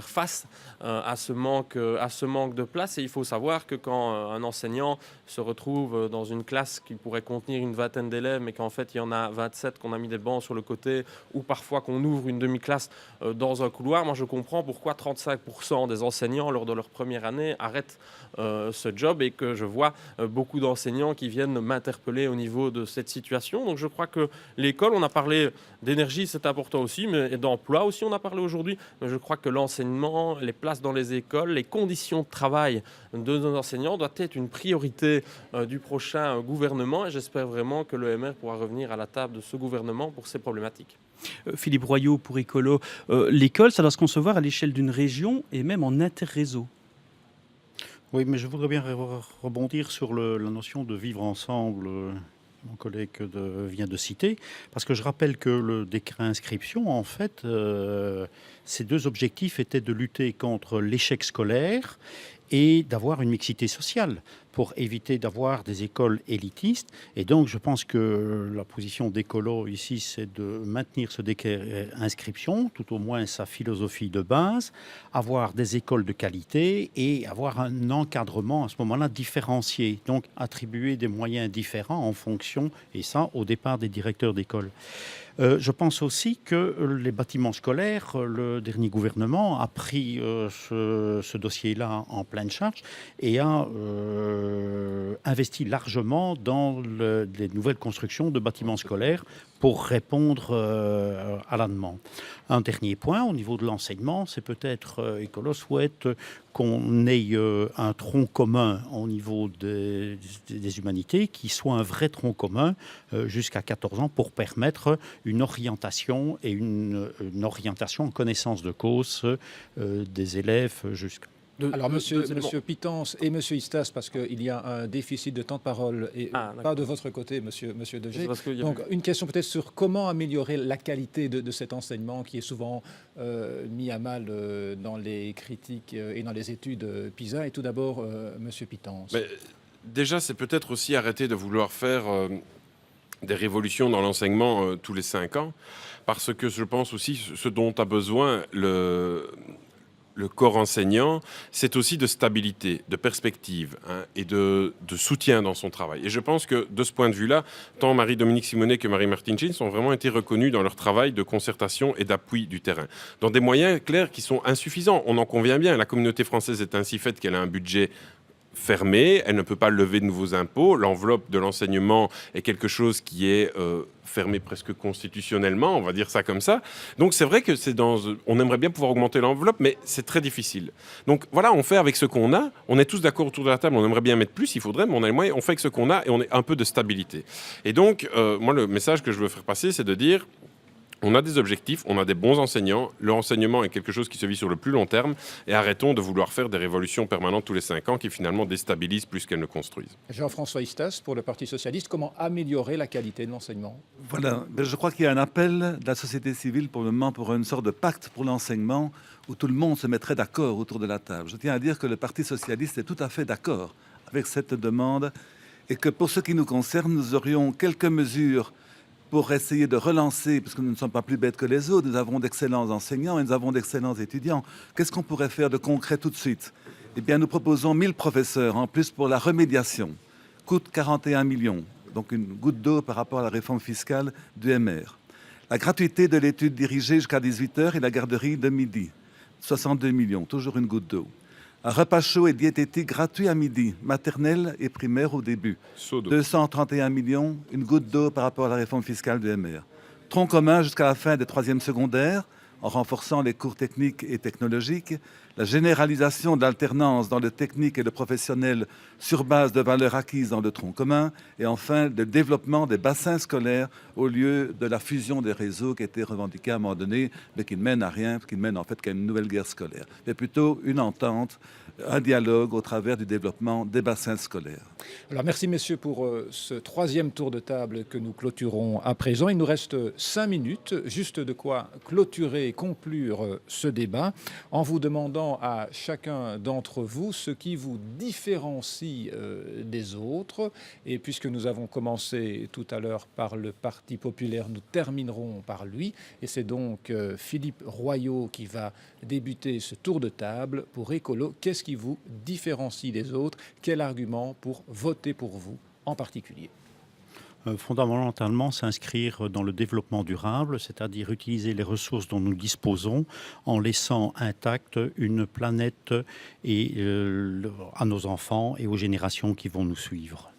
face à ce manque de place. Et il faut savoir que quand un enseignant se retrouve dans une classe qui pourrait contenir une vingtaine d'élèves, mais qu'en fait il y en a 27, qu'on a mis des bancs sur le côté, ou parfois qu'on ouvre une demi-classe dans un couloir, moi je comprends pourquoi 35% des enseignants lors de leur première année arrêtent ce job, et que je vois beaucoup d'enseignants qui viennent m'interpeller au niveau de cette situation. Donc je crois que l'école, on a parlé d'énergie, c'est important aussi, mais et d'emploi aussi on a parlé aujourd'hui, mais je crois que l'enseignement, les places dans les écoles, les conditions de travail de nos enseignants doivent être une priorité du prochain gouvernement, et j'espère vraiment que le MR pourra revenir à la table de ce gouvernement pour ces problématiques. Philippe Royot pour Écolo, l'école, ça doit se concevoir à l'échelle d'une région et même en interréseau. Oui, mais je voudrais bien rebondir sur la notion de vivre ensemble. Mon collègue vient de citer, parce que je rappelle que le décret inscription, en fait, ces deux objectifs étaient de lutter contre l'échec scolaire et d'avoir une mixité sociale pour éviter d'avoir des écoles élitistes. Et donc, je pense que la position d'Écolo ici, c'est de maintenir ce décret inscription, tout au moins sa philosophie de base, avoir des écoles de qualité et avoir un encadrement à ce moment-là différencié, donc attribuer des moyens différents en fonction, et ça, au départ des directeurs d'école. Je pense aussi que les bâtiments scolaires, le dernier gouvernement a pris ce dossier-là en pleine charge et a investi largement dans les nouvelles constructions de bâtiments scolaires pour répondre à la demande. Un dernier point, au niveau de l'enseignement, c'est peut-être, Écolo souhaite qu'on ait un tronc commun au niveau des humanités, qui soit un vrai tronc commun jusqu'à 14 ans pour permettre une orientation et une orientation en connaissance de cause des élèves jusqu'à... Alors, monsieur Pitance et monsieur Istas, parce qu'il y a un déficit de temps de parole, et pas de votre côté, monsieur Degé. Donc, une question peut-être sur comment améliorer la qualité de cet enseignement qui est souvent mis à mal dans les critiques et dans les études PISA. Et tout d'abord, monsieur Pitance. Mais déjà, c'est peut-être aussi arrêter de vouloir faire des révolutions dans l'enseignement tous les 5 ans, parce que je pense aussi ce dont a besoin le corps enseignant, c'est aussi de stabilité, de perspective et de soutien dans son travail. Et je pense que de ce point de vue-là, tant Marie-Dominique Simonet que Marie-Martine Chin ont vraiment été reconnus dans leur travail de concertation et d'appui du terrain, dans des moyens clairs qui sont insuffisants. On en convient bien, la communauté française est ainsi faite qu'elle a un budget fermée, elle ne peut pas lever de nouveaux impôts. L'enveloppe de l'enseignement est quelque chose qui est fermé presque constitutionnellement, on va dire ça comme ça. Donc c'est vrai que on aimerait bien pouvoir augmenter l'enveloppe, mais c'est très difficile. Donc voilà, on fait avec ce qu'on a. On est tous d'accord autour de la table, on aimerait bien mettre plus, il faudrait, mais on a les moyens, on fait avec ce qu'on a et on est un peu de stabilité. Et donc, moi, le message que je veux faire passer, c'est de dire... On a des objectifs, on a des bons enseignants. Le renseignement est quelque chose qui se vit sur le plus long terme. Et arrêtons de vouloir faire des révolutions permanentes tous les 5 ans qui finalement déstabilisent plus qu'elles ne construisent. Jean-François Istas, pour le Parti socialiste, comment améliorer la qualité de l'enseignement? Voilà, je crois qu'il y a un appel de la société civile pour le moment pour une sorte de pacte pour l'enseignement où tout le monde se mettrait d'accord autour de la table. Je tiens à dire que le Parti socialiste est tout à fait d'accord avec cette demande et que pour ce qui nous concerne, nous aurions quelques mesures pour essayer de relancer, parce que nous ne sommes pas plus bêtes que les autres, nous avons d'excellents enseignants et nous avons d'excellents étudiants. Qu'est-ce qu'on pourrait faire de concret tout de suite? Eh bien, nous proposons 1000 professeurs en plus pour la remédiation. Coûte 41 millions, donc une goutte d'eau par rapport à la réforme fiscale du MR. La gratuité de l'étude dirigée jusqu'à 18h et la garderie de midi, 62 millions, toujours une goutte d'eau. Un repas chaud et diététique gratuit à midi, maternelle et primaire au début. 231 millions, une goutte d'eau par rapport à la réforme fiscale du MR. Tronc commun jusqu'à la fin des 3e secondaires, en renforçant les cours techniques et technologiques. La généralisation de l'alternance dans le technique et le professionnel sur base de valeurs acquises dans le tronc commun. Et enfin, le développement des bassins scolaires au lieu de la fusion des réseaux qui a été revendiquée à un moment donné, mais qui ne mène à rien, qui ne mène en fait qu'à une nouvelle guerre scolaire. Mais plutôt une entente, un dialogue au travers du développement des bassins scolaires. Alors merci messieurs pour ce 3e tour de table que nous clôturons à présent. Il nous reste 5 minutes, juste de quoi clôturer conclure ce débat en vous demandant à chacun d'entre vous ce qui vous différencie des autres. Et puisque nous avons commencé tout à l'heure par le Parti populaire, nous terminerons par lui. Et c'est donc Philippe Royot qui va débuter ce tour de table pour Écolo. Qu'est-ce qui vous différencie des autres? Quel argument pour voter pour vous en particulier? Fondamentalement, s'inscrire dans le développement durable, c'est-à-dire utiliser les ressources dont nous disposons en laissant intacte une planète et, à nos enfants et aux générations qui vont nous suivre.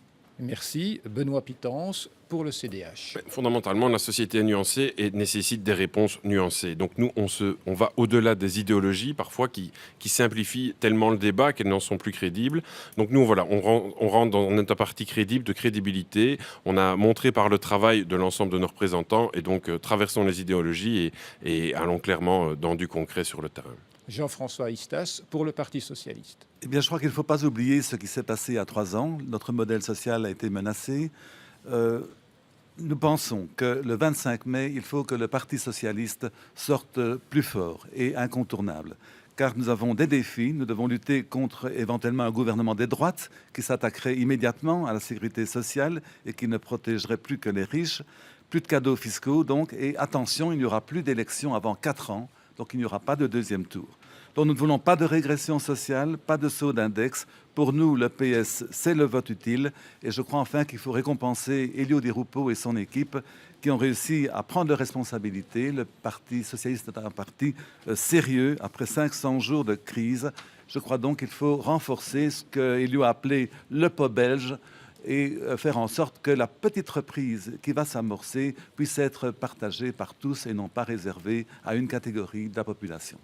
Merci. Benoît Pitance pour le CDH. Fondamentalement, la société est nuancée et nécessite des réponses nuancées. Donc nous, on va au-delà des idéologies, parfois qui simplifient tellement le débat qu'elles n'en sont plus crédibles. Donc nous, voilà, on rentre dans un parti crédible, de crédibilité. On a montré par le travail de l'ensemble de nos représentants et donc traversons les idéologies et allons clairement dans du concret sur le terrain. Jean-François Istas pour le Parti socialiste. Eh bien, je crois qu'il ne faut pas oublier ce qui s'est passé il y a 3 ans. Notre modèle social a été menacé. Nous pensons que le 25 mai, il faut que le Parti socialiste sorte plus fort et incontournable. Car nous avons des défis. Nous devons lutter contre éventuellement un gouvernement des droites qui s'attaquerait immédiatement à la sécurité sociale et qui ne protégerait plus que les riches. Plus de cadeaux fiscaux, donc. Et attention, il n'y aura plus d'élections avant 4 ans. Donc il n'y aura pas de deuxième tour. Donc nous ne voulons pas de régression sociale, pas de saut d'index. Pour nous, le PS, c'est le vote utile. Et je crois enfin qu'il faut récompenser Elio Di Rupo et son équipe qui ont réussi à prendre leurs responsabilités. Le Parti socialiste est un parti sérieux après 500 jours de crise. Je crois donc qu'il faut renforcer ce qu'Elio a appelé le pot belge et faire en sorte que la petite reprise qui va s'amorcer puisse être partagée par tous et non pas réservée à une catégorie de la population.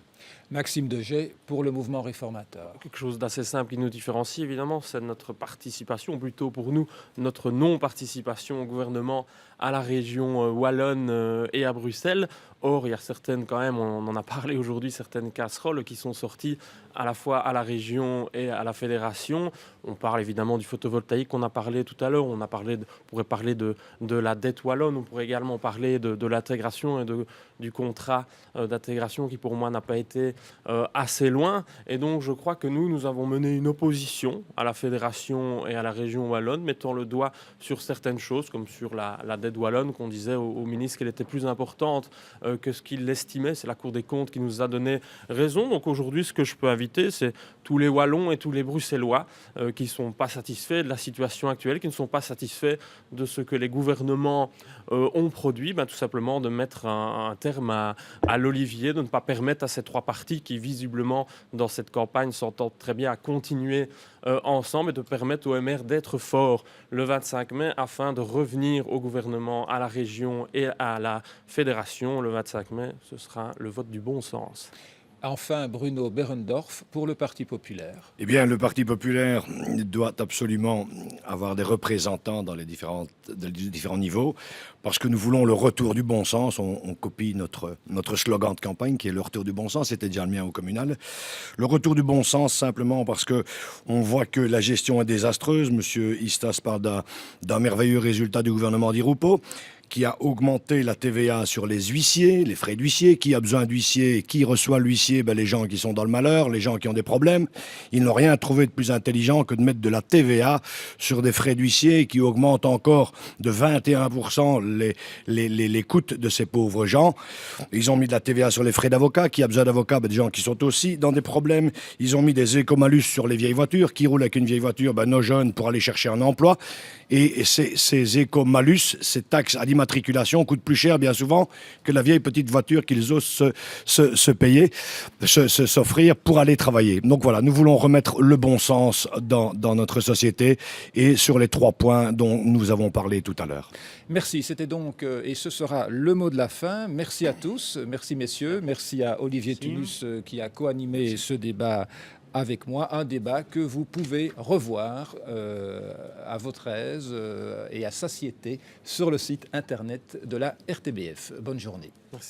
Maxime Deget pour le mouvement réformateur. Quelque chose d'assez simple qui nous différencie, évidemment, c'est notre participation, plutôt pour nous, notre non-participation au gouvernement à la région wallonne et à Bruxelles. Or, il y a certaines, quand même, on en a parlé aujourd'hui, certaines casseroles qui sont sorties à la fois à la région et à la fédération. On parle évidemment du photovoltaïque qu'on a parlé tout à l'heure. On pourrait parler de la dette wallonne. On pourrait également parler de l'intégration et du contrat d'intégration qui, pour moi, n'a pas été assez loin. Et donc, je crois que nous avons mené une opposition à la fédération et à la région wallonne, mettant le doigt sur certaines choses, comme sur la dette wallonne, qu'on disait au ministre qu'elle était plus importante que ce qu'il estimait. C'est la Cour des comptes qui nous a donné raison. Donc aujourd'hui, ce que je peux inviter, c'est tous les Wallons et tous les Bruxellois qui ne sont pas satisfaits de la situation actuelle, qui ne sont pas satisfaits de ce que les gouvernements ont produit, tout simplement de mettre un terme à l'olivier, de ne pas permettre à ces 3 partis qui, visiblement, dans cette campagne, s'entendent très bien à continuer ensemble et de permettre au MR d'être fort le 25 mai afin de revenir au gouvernement, à la région et à la fédération. Le 25 mai, ce sera le vote du bon sens. Enfin, Bruno Berendorf pour le Parti populaire. Eh bien, le Parti populaire doit absolument avoir des représentants dans les différents niveaux, parce que nous voulons le retour du bon sens. On copie notre slogan de campagne, qui est le retour du bon sens. C'était déjà le mien au communal. Le retour du bon sens, simplement parce que on voit que la gestion est désastreuse. Monsieur Istas parle d'un merveilleux résultat du gouvernement Di Rupo, qui a augmenté la TVA sur les huissiers, les frais d'huissier. Qui a besoin d'huissier? Qui reçoit l'huissier? Les gens qui sont dans le malheur, les gens qui ont des problèmes. Ils n'ont rien trouvé de plus intelligent que de mettre de la TVA sur des frais d'huissier qui augmentent encore de 21% les coûts de ces pauvres gens. Ils ont mis de la TVA sur les frais d'avocat. Qui a besoin d'avocats? Des gens qui sont aussi dans des problèmes. Ils ont mis des écomalus sur les vieilles voitures. Qui roulent avec une vieille voiture? Nos jeunes pour aller chercher un emploi. Et ces écomalus, ces taxes à l'immatriculation coûtent plus cher bien souvent que la vieille petite voiture qu'ils osent se payer, s'offrir pour aller travailler. Donc voilà, nous voulons remettre le bon sens dans notre société et sur les 3 points dont nous avons parlé tout à l'heure. Merci, c'était donc, et ce sera le mot de la fin. Merci à tous, merci messieurs, merci à Olivier Tunus qui a co-animé ce débat avec moi, un débat que vous pouvez revoir à votre aise et à satiété sur le site internet de la RTBF. Bonne journée. Merci.